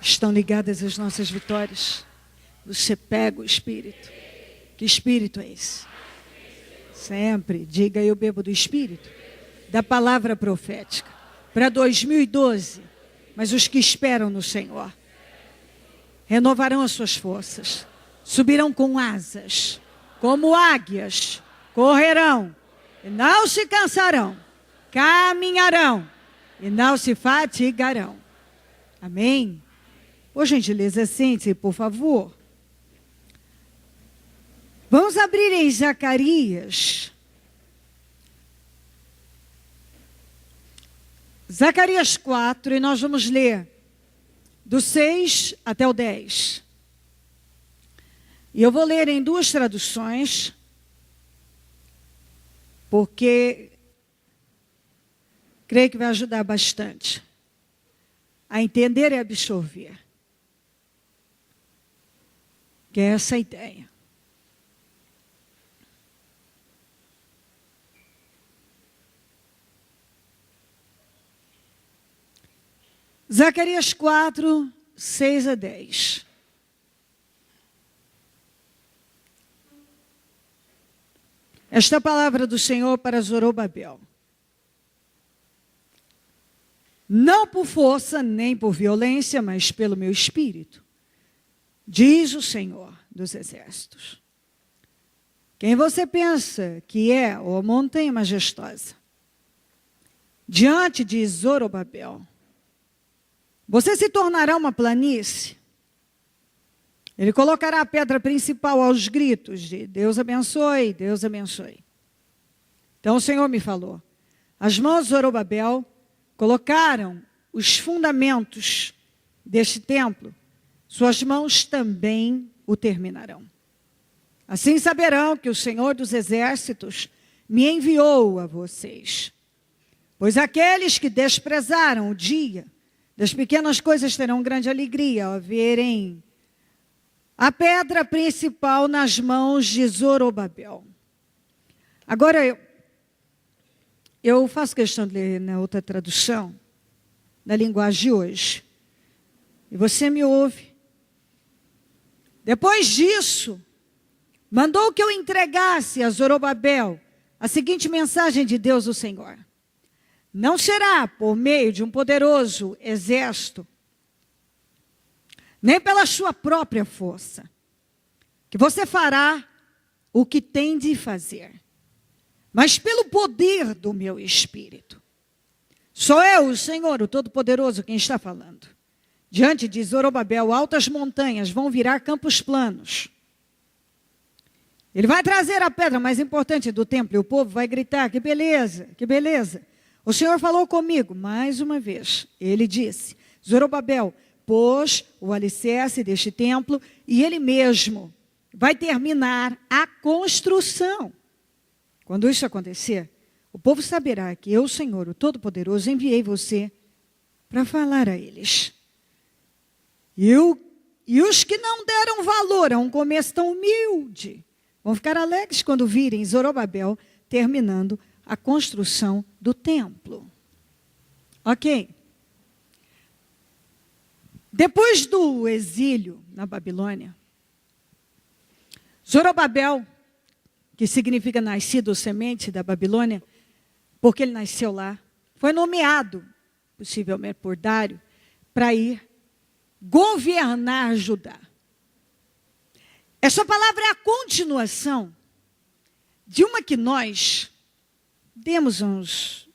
estão ligadas às nossas vitórias. Você pega o Espírito. Que Espírito é esse? Sempre diga: eu bebo do Espírito, da palavra profética, para 2012. Mas os que esperam no Senhor renovarão as suas forças, subirão com asas, como águias, correrão e não se cansarão, caminharão e não se fatigarão. Amém? Por gentileza, sente-se, por favor. Vamos abrir em Zacarias. Zacarias 4, e nós vamos ler do 6 até o 10. E eu vou ler em duas traduções, porque creio que vai ajudar bastante a entender e absorver. Que é essa a ideia. Zacarias 4, 6 a 10. Esta palavra do Senhor para Zorobabel. Não por força nem por violência, mas pelo meu espírito, diz o Senhor dos exércitos. Quem você pensa que é, ó montanha majestosa? Diante de Zorobabel, você se tornará uma planície. Ele colocará a pedra principal aos gritos de Deus abençoe, Deus abençoe. Então o Senhor me falou: as mãos de Zorobabel colocaram os fundamentos deste templo, suas mãos também o terminarão. Assim saberão que o Senhor dos exércitos me enviou a vocês. Pois aqueles que desprezaram o dia das pequenas coisas terão grande alegria ao verem a pedra principal nas mãos de Zorobabel. Agora, eu faço questão de ler na outra tradução, na linguagem de hoje. E você me ouve. Depois disso, mandou que eu entregasse a Zorobabel a seguinte mensagem de Deus, o Senhor: não será por meio de um poderoso exército, nem pela sua própria força, que você fará o que tem de fazer, mas pelo poder do meu Espírito. Sou eu, o Senhor, o Todo-Poderoso, quem está falando. Diante de Zorobabel, altas montanhas vão virar campos planos. Ele vai trazer a pedra mais importante do templo e o povo vai gritar: que beleza, que beleza. O Senhor falou comigo mais uma vez. Ele disse: Zorobabel pôs o alicerce deste templo e ele mesmo vai terminar a construção. Quando isso acontecer, o povo saberá que eu, Senhor, o Todo-Poderoso, enviei você para falar a eles. E os que não deram valor a um começo tão humilde vão ficar alegres quando virem Zorobabel terminando a construção do templo. Ok? Depois do exílio na Babilônia, Zorobabel, que significa nascido ou semente da Babilônia, porque ele nasceu lá, foi nomeado, possivelmente por Dário, para ir governar Judá. Essa palavra é a continuação de uma que nós demos uns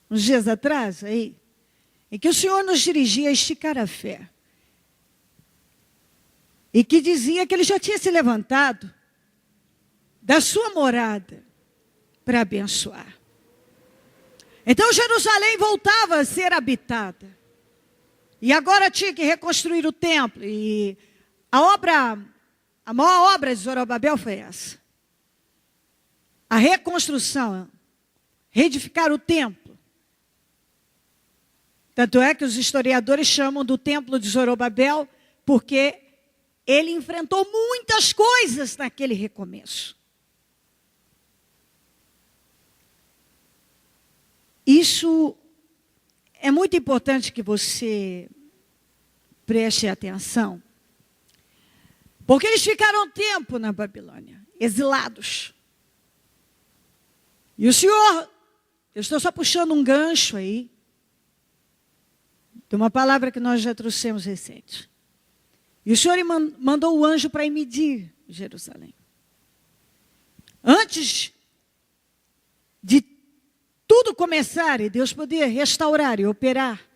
dias atrás, aí, em que o Senhor nos dirigia a esticar a fé. E que dizia que ele já tinha se levantado da sua morada para abençoar. Então Jerusalém voltava a ser habitada. E agora tinha que reconstruir o templo. E a maior obra de Zorobabel foi essa. A reconstrução, reedificar o templo. Tanto é que os historiadores chamam do templo de Zorobabel, porque ele enfrentou muitas coisas naquele recomeço. Isso é muito importante que você preste atenção. Porque eles ficaram tempo na Babilônia, exilados. E o Senhor, eu estou só puxando um gancho aí, de uma palavra que nós já trouxemos recente. E o Senhor mandou o anjo para ir medir Jerusalém. Antes de tudo começar, e Deus poder restaurar e operar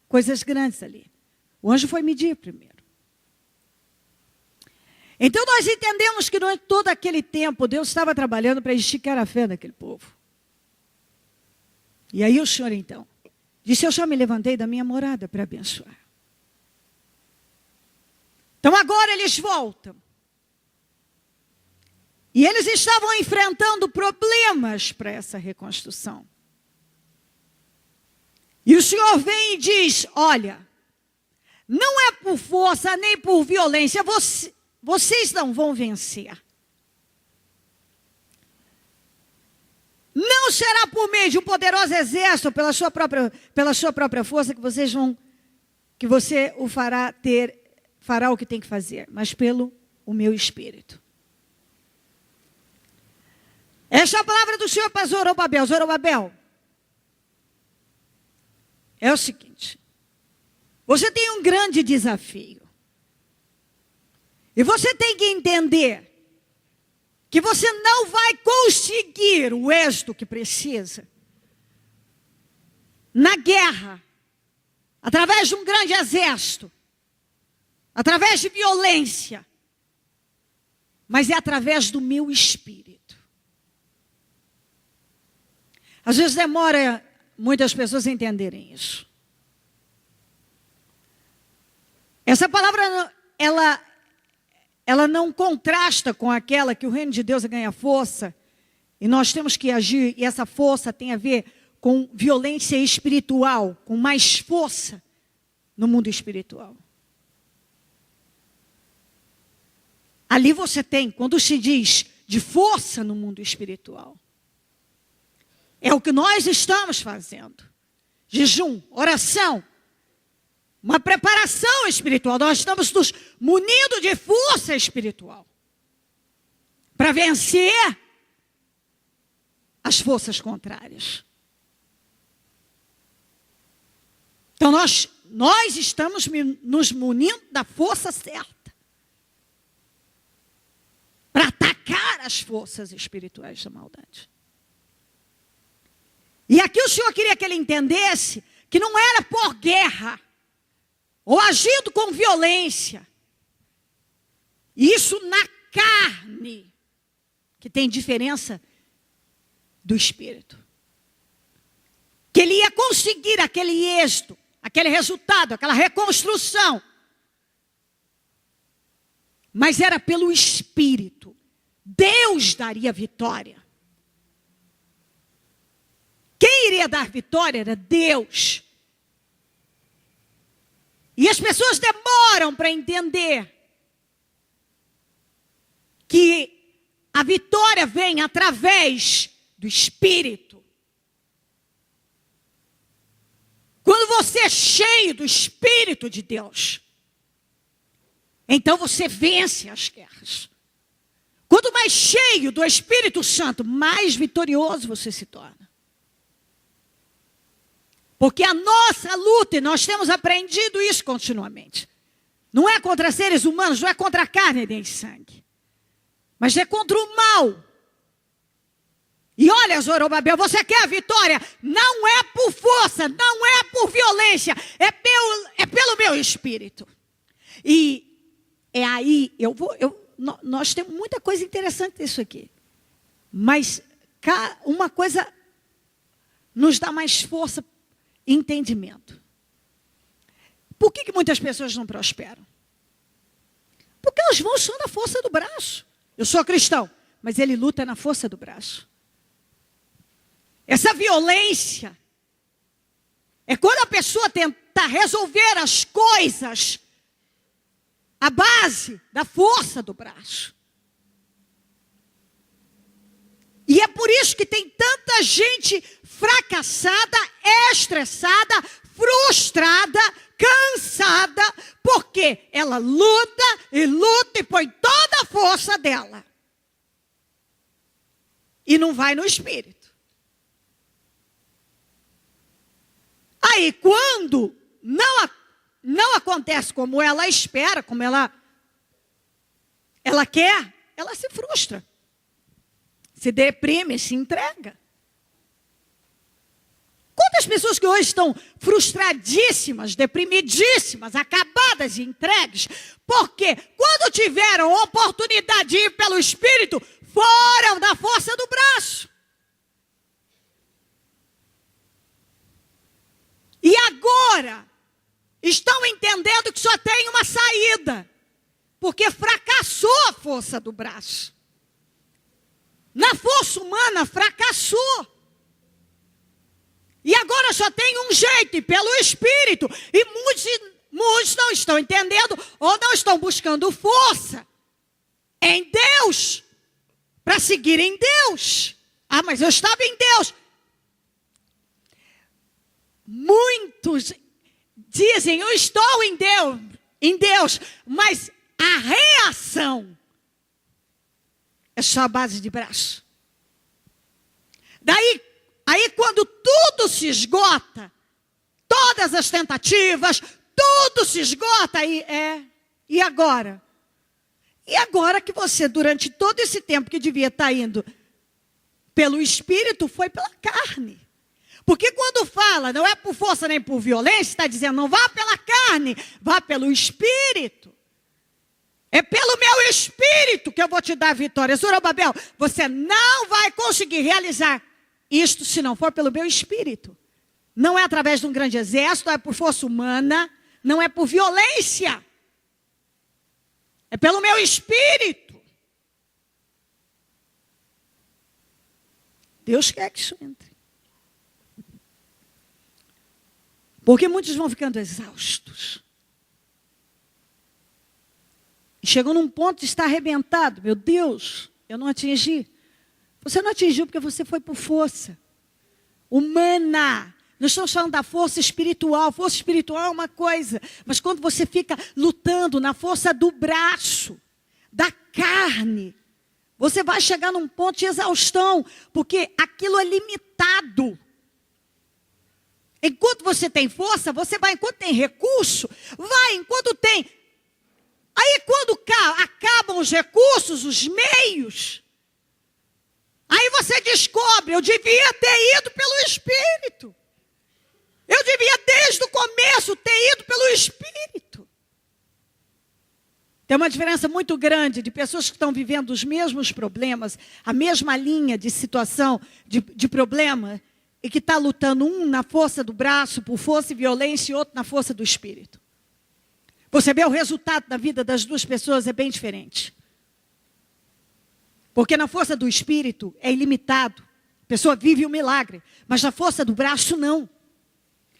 coisas grandes ali, o anjo foi medir primeiro. Então nós entendemos que durante todo aquele tempo, Deus estava trabalhando para esticar a fé daquele povo. E aí o Senhor então disse: eu já me levantei da minha morada para abençoar. Então agora eles voltam. E eles estavam enfrentando problemas para essa reconstrução. E o Senhor vem e diz: olha, não é por força nem por violência, vocês não vão vencer. Não será por meio de um poderoso exército, pela sua própria força, que você o fará o que tem que fazer, mas pelo o meu Espírito. Esta é a palavra do Senhor para Zorobabel. Zorobabel, é o seguinte: você tem um grande desafio. E você tem que entender que você não vai conseguir o êxito que precisa na guerra, através de um grande exército, através de violência, mas é através do meu Espírito. Às vezes demora muitas pessoas a entenderem isso. Essa palavra, ela não contrasta com aquela que o reino de Deus ganha força, e nós temos que agir, e essa força tem a ver com violência espiritual, com mais força no mundo espiritual. Ali você tem, quando se diz de força no mundo espiritual, é o que nós estamos fazendo. Jejum, oração, uma preparação espiritual. Nós estamos nos munindo de força espiritual para vencer as forças contrárias. Então nós estamos nos munindo da força certa para atacar as forças espirituais da maldade. E aqui o Senhor queria que ele entendesse que não era por guerra ou agindo com violência. Isso na carne, que tem diferença do espírito. Que ele ia conseguir aquele êxito, aquele resultado, aquela reconstrução. Mas era pelo Espírito. Deus daria vitória. Quem iria dar vitória era Deus. E as pessoas demoram para entender que a vitória vem através do Espírito. Quando você é cheio do Espírito de Deus, então você vence as guerras. Quanto mais cheio do Espírito Santo, mais vitorioso você se torna. Porque a nossa luta, e nós temos aprendido isso continuamente, não é contra seres humanos, não é contra a carne nem sangue, mas é contra o mal. E olha, Zorobabel, você quer a vitória? Não é por força, não é por violência, é pelo meu Espírito. E é aí, nós temos muita coisa interessante nisso aqui. Mas uma coisa nos dá mais força e entendimento. Por que muitas pessoas não prosperam? Porque elas vão só na força do braço. Eu sou cristão, mas ele luta na força do braço. Essa violência é quando a pessoa tenta resolver as coisas à base da força do braço. E é por isso que tem tanta gente fracassada, estressada, frustrada, cansada, porque ela luta e põe toda a força dela. E não vai no espírito. Aí, quando não acontece como ela espera, como ela quer, ela se frustra. Se deprime, se entrega. Quantas pessoas que hoje estão frustradíssimas, deprimidíssimas, acabadas e entregues, porque quando tiveram oportunidade de ir pelo Espírito, foram da força do braço. E agora, estão entendendo que só tem uma saída, porque fracassou a força do braço. Na força humana, fracassou. E agora só tem um jeito, pelo Espírito. E muitos não estão entendendo ou não estão buscando força em Deus, para seguir em Deus. Ah, mas eu estava em Deus. Muitos dizem, eu estou em Deus, mas a reação é só a base de braço. Aí quando tudo se esgota, todas as tentativas, tudo se esgota, e agora? E agora que você, durante todo esse tempo que devia estar indo pelo Espírito, foi pela carne. Porque quando fala, não é por força nem por violência, está dizendo, não vá pela carne, vá pelo Espírito. É pelo meu Espírito que eu vou te dar a vitória. Zorobabel, você não vai conseguir realizar isto se não for pelo meu Espírito. Não é através de um grande exército, não é por força humana, não é por violência. É pelo meu Espírito. Deus quer que isso entre. Porque muitos vão ficando exaustos. E chegam num ponto de estar arrebentado. Meu Deus, eu não atingi. Você não atingiu porque você foi por força humana. Nós estamos falando da força espiritual. Força espiritual é uma coisa. Mas quando você fica lutando na força do braço, da carne, você vai chegar num ponto de exaustão. Porque aquilo é limitado. Enquanto você tem força, você vai. Enquanto tem recurso, vai. Enquanto tem. Aí quando acabam os recursos, os meios, aí você descobre, eu devia ter ido pelo Espírito. Eu devia desde o começo ter ido pelo Espírito. Tem uma diferença muito grande de pessoas que estão vivendo os mesmos problemas, a mesma linha de situação, de problema, e que está lutando um na força do braço, por força e violência, e outro na força do Espírito. Você vê o resultado da vida das duas pessoas é bem diferente. Porque na força do Espírito é ilimitado. A pessoa vive o milagre. Mas na força do braço não.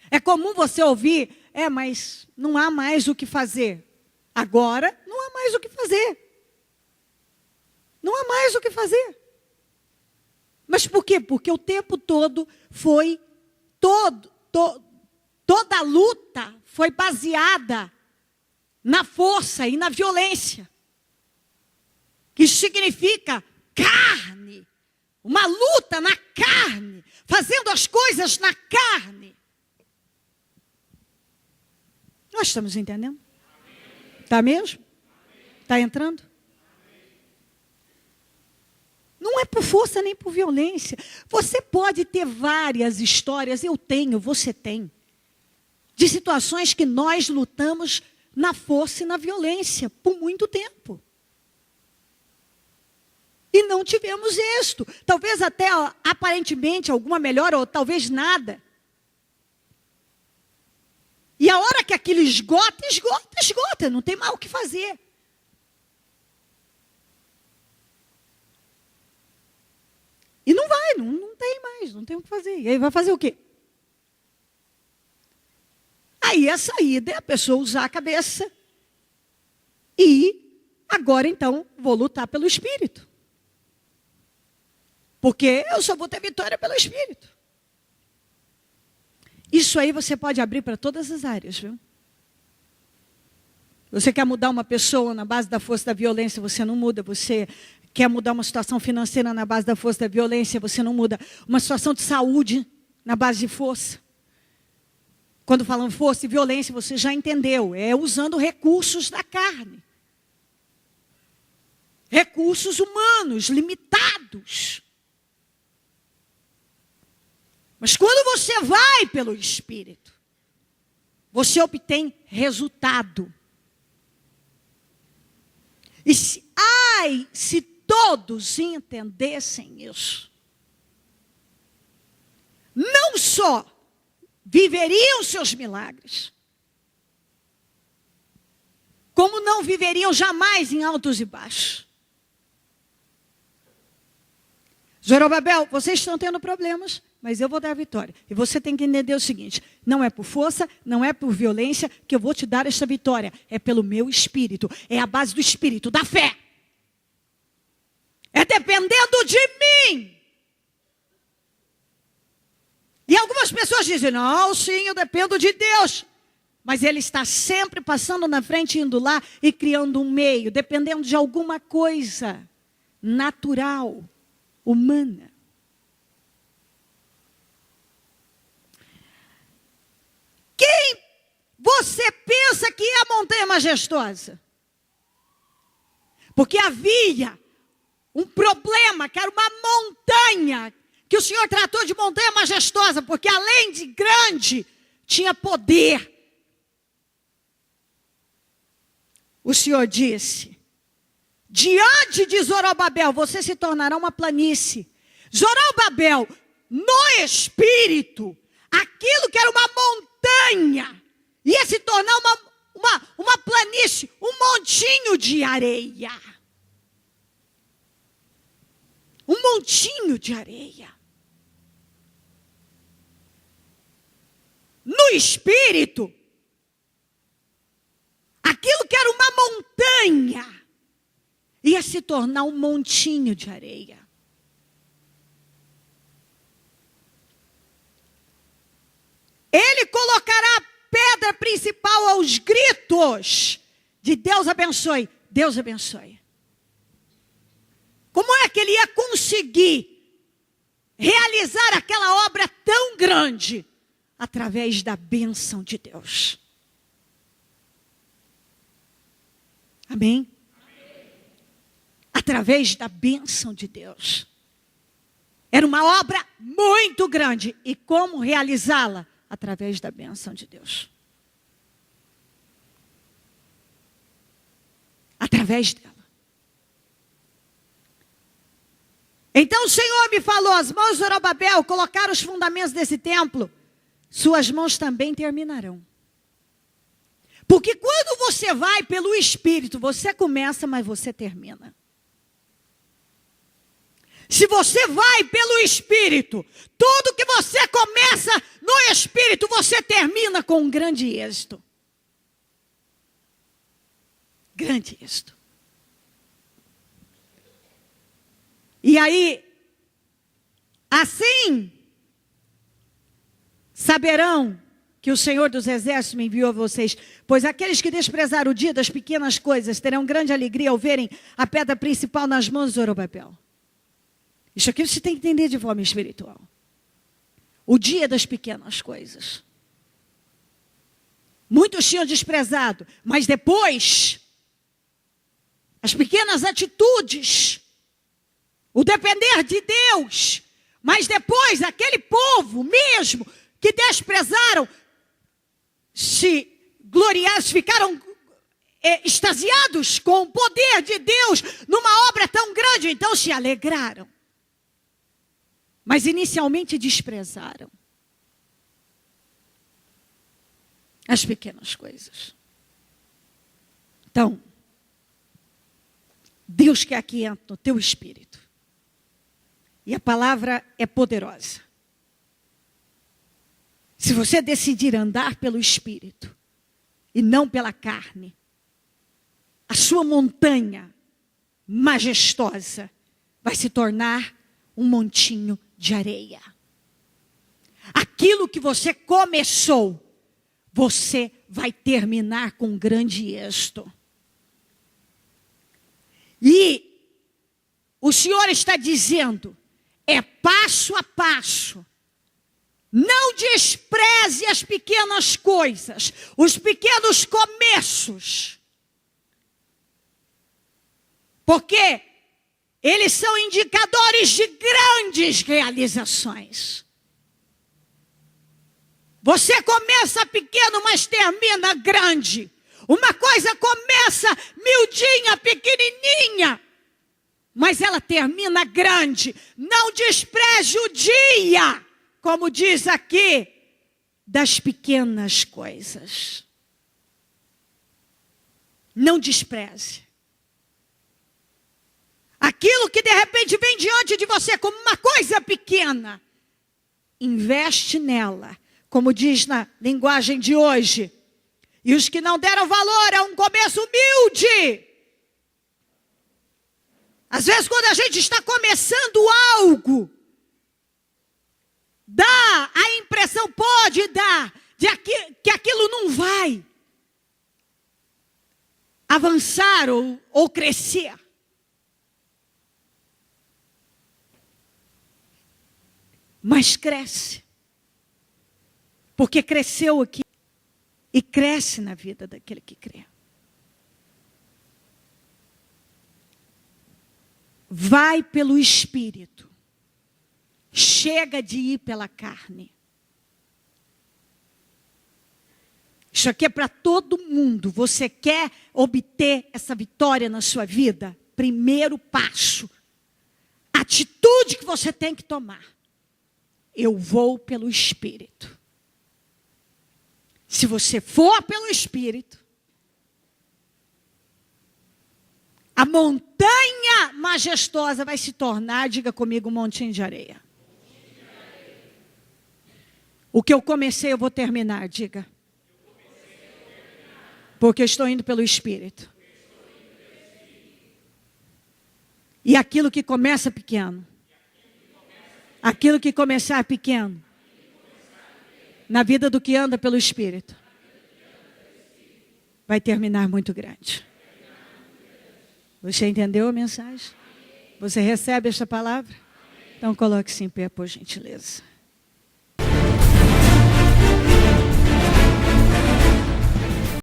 É comum você ouvir, mas não há mais o que fazer. Agora não há mais o que fazer. Não há mais o que fazer. Mas por quê? Porque o tempo todo foi, toda a luta foi baseada na força e na violência. Que significa carne. Uma luta na carne. Fazendo as coisas na carne. Nós estamos entendendo? Está mesmo? Está entrando? Não é por força nem por violência. Você pode ter várias histórias, eu tenho, você tem, de situações que nós lutamos na força e na violência por muito tempo. E não tivemos êxito. Talvez até aparentemente alguma melhora ou talvez nada. E a hora que aquilo esgota, não tem mais o que fazer. E não vai, não tem mais, não tem o que fazer. E aí vai fazer o quê? Aí a saída é a pessoa usar a cabeça. E agora então vou lutar pelo Espírito. Porque eu só vou ter vitória pelo Espírito. Isso aí você pode abrir para todas as áreas, viu? Você quer mudar uma pessoa na base da força da violência, você não muda. Você quer mudar uma situação financeira na base da força da violência, você não muda. Uma situação de saúde na base de força. Quando falam força e violência, você já entendeu. É usando recursos da carne. Recursos humanos, limitados. Mas quando você vai pelo Espírito, você obtém resultado. E se todos entendessem isso, não só viveriam seus milagres, como não viveriam jamais em altos e baixos. Zorobabel, vocês estão tendo problemas, mas eu vou dar a vitória. E você tem que entender o seguinte: não é por força, não é por violência que eu vou te dar esta vitória. É pelo meu Espírito. É a base do Espírito, da fé. É dependendo de mim. E algumas pessoas dizem: não, sim, eu dependo de Deus. Mas Ele está sempre passando na frente, indo lá e criando um meio, dependendo de alguma coisa natural, humana. Quem você pensa que é a montanha majestosa? Porque havia um problema, que era uma montanha, que o Senhor tratou de montanha majestosa, porque além de grande, tinha poder. O Senhor disse: diante de Zorobabel, você se tornará uma planície. Zorobabel, no espírito, aquilo que era uma montanha, ia se tornar uma planície, um montinho de areia. Um montinho de areia. No espírito, aquilo que era uma montanha ia se tornar um montinho de areia. Ele colocará a pedra principal aos gritos de Deus abençoe, Deus abençoe. Como é que ele ia conseguir realizar aquela obra tão grande? Através da bênção de Deus. Amém? Através da bênção de Deus. Era uma obra muito grande. E como realizá-la? Através da bênção de Deus. Através dela. Então o Senhor me falou: as mãos de Zorobabel colocaram os fundamentos desse templo, suas mãos também terminarão. Porque quando você vai pelo Espírito, você começa, mas você termina. Se você vai pelo Espírito, tudo que você começa no Espírito, você termina com um grande êxito. Grande êxito. E aí, assim, saberão que o Senhor dos Exércitos me enviou a vocês, pois aqueles que desprezaram o dia das pequenas coisas terão grande alegria ao verem a pedra principal nas mãos de Zorobabel. Isso aqui você tem que entender de forma espiritual. O dia das pequenas coisas. Muitos tinham desprezado, mas depois, as pequenas atitudes, o depender de Deus, mas depois aquele povo mesmo que desprezaram, se gloriaram, ficaram extasiados com o poder de Deus numa obra tão grande, então se alegraram. Mas inicialmente desprezaram as pequenas coisas. Então, Deus quer que entre no teu espírito. E a palavra é poderosa. Se você decidir andar pelo Espírito e não pela carne, a sua montanha majestosa vai se tornar um montinho de areia. Aquilo que você começou, você vai terminar com grande êxito. E o Senhor está dizendo, é passo a passo. Não despreze as pequenas coisas, os pequenos começos. Porque eles são indicadores de grandes realizações. Você começa pequeno, mas termina grande. Uma coisa começa miudinha, pequenininha, mas ela termina grande. Não despreze o dia, como diz aqui, das pequenas coisas. Não despreze. Aquilo que de repente vem diante de você como uma coisa pequena, investe nela, como diz na linguagem de hoje. E os que não deram valor a um começo humilde. Às vezes quando a gente está começando algo, dá a impressão, pode dar, que aquilo não vai avançar ou crescer. Mas cresce. Porque cresceu aqui. E cresce na vida daquele que crê. Vai pelo Espírito. Chega de ir pela carne. Isso aqui é para todo mundo. Você quer obter essa vitória na sua vida? Primeiro passo. Atitude que você tem que tomar. Eu vou pelo Espírito. Se você for pelo Espírito, a montanha majestosa vai se tornar, diga comigo, um montinho de areia. O que eu comecei, eu vou terminar, diga. Porque eu estou indo pelo Espírito. E aquilo que começa pequeno, aquilo que começar pequeno, na vida do que anda pelo Espírito, vai terminar muito grande. Você entendeu a mensagem? Você recebe esta palavra? Então coloque-se em pé, por gentileza.